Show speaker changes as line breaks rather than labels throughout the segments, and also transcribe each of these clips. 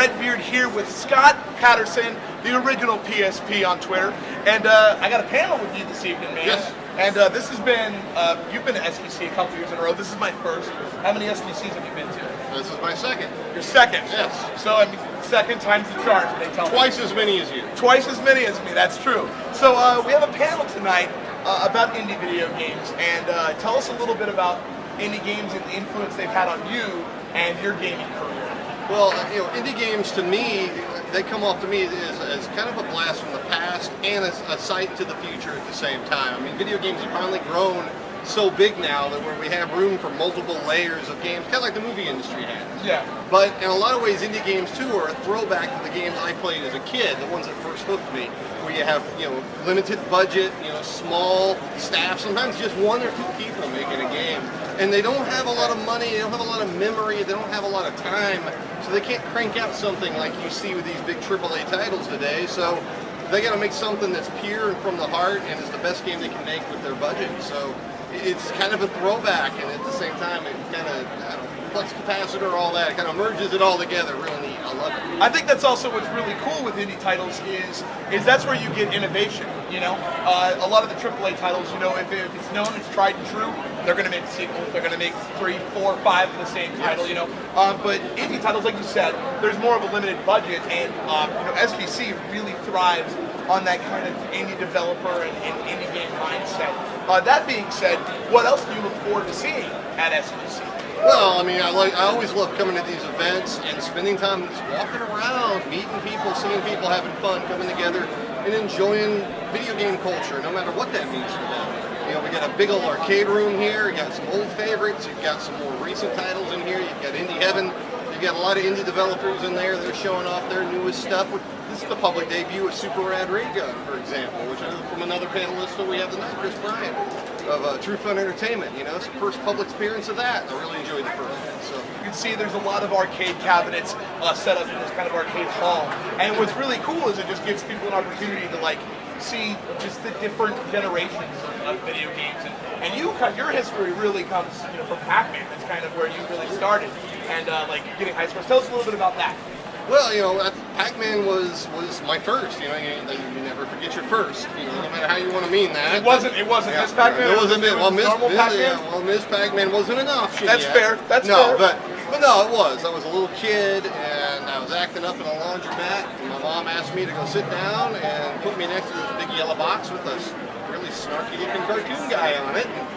RedBeard here with Scott Patterson, the original PSP on Twitter. And I got a panel with you this evening, man.
Yes.
And this has been, you've been to SGC a couple years in a row. This is my first. How many SGCs have you been to?
This is my second.
Your second?
Yes.
So, I mean, second time's the charge, they tell me.
Twice as many as you.
Twice as many as me, that's true. So we have a panel tonight about indie video games. And tell us a little bit about indie games and the influence they've had on you and your gaming career.
Well, indie games to me, they come off to me as kind of a blast from the past and a sight to the future at the same time. I mean, video games have finally grown so big now that where we have room for multiple layers of games, kind of like the movie industry has.
Yeah.
But in a lot of ways, indie games too are a throwback to the games I played as a kid, the ones that first hooked me, where you have limited budget, small staff, sometimes just one or two people making a game, and they don't have a lot of money, they don't have a lot of memory, they don't have a lot of time, so they can't crank out something like you see with these big AAA titles today. So they got to make something that's pure and from the heart, and is the best game they can make with their budget. So it's kind of a throwback, and at the same time, it kind of, flux capacitor, all that, it kind of merges it all together. Real neat. I love it.
I think that's also what's really cool with indie titles is that's where you get innovation. A lot of the AAA titles, if it's known, it's tried and true, they're going to make sequels. They're going to make 3, 4, 5 of the same title. But indie titles, like you said, there's more of a limited budget, and SGC really thrives on that kind of indie developer and indie game mindset. That being said, what else do you look forward to seeing at SGC?
Well, I mean, I always love coming to these events and spending time just walking around, meeting people, seeing people having fun, coming together and enjoying video game culture, no matter what that means for them. We got a big old arcade room here. You got some old favorites. You've got some more recent titles in here. You've got Indie Heaven. You've got a lot of indie developers in there. They're showing off their newest stuff. This is the public debut of Super Rad Ray Gun, for example, which is from another panelist that we have tonight, Chris Bryant, of True Fun Entertainment. It's the first public experience of that. I really enjoyed the first one. So
you can see there's a lot of arcade cabinets set up in this kind of arcade hall. And what's really cool is it just gives people an opportunity to see just the different generations of video games. And your history really comes from Pac-Man. That's kind of where you really started. And you're getting high scores. Tell us a little bit about that.
Well, Pac-Man was my first. You never forget your first. No matter how you want to mean that.
It wasn't Miss Pac-Man.
It wasn't
normal Pac-Man.
Miss Pac-Man wasn't an option.
That's fair. That's fair.
But no, it was. I was a little kid and I was acting up in a laundromat. And my mom asked me to go sit down and put me next to this big yellow box with this really snarky-looking cartoon guy on it. And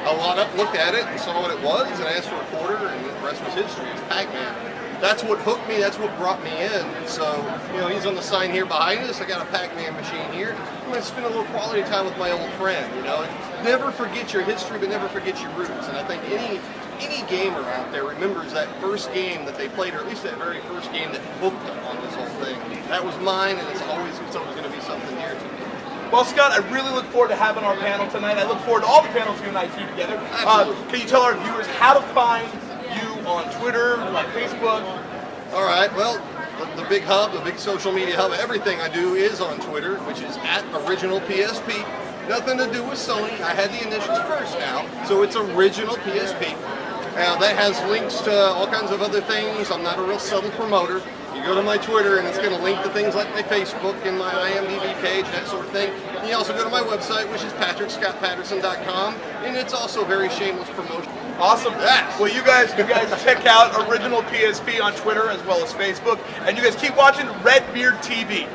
I looked at it and saw what it was, and I asked for a quarter, and the rest was history. It's Pac-Man. That's what hooked me, that's what brought me in. So, he's on the sign here behind us. I got a Pac-Man machine here. I'm going to spend a little quality time with my old friend, Never forget your history, but never forget your roots. And I think any gamer out there remembers that first game that they played, or at least that very first game that hooked them on this whole thing. That was mine, and it's always going to be something dear to me.
Well, Scott, I really look forward to having our panel tonight. I look forward to all the panels you and I do together. Can you tell our viewers how to find you on Twitter, Facebook?
All right, well, the big hub, the big social media hub, everything I do is on Twitter, which is at OriginalPSP. Nothing to do with Sony. I had the initials first now, so it's OriginalPSP. Now, that has links to all kinds of other things. I'm not a real subtle promoter. You go to my Twitter, and it's going to link to things like my Facebook and my IMDb page, that sort of thing. And you also go to my website, which is PatrickScottPatterson.com, and it's also very shameless promotion.
Awesome.
Yes.
Well, you guys check out OriginalPSP on Twitter as well as Facebook, and you guys keep watching RedBeard TV.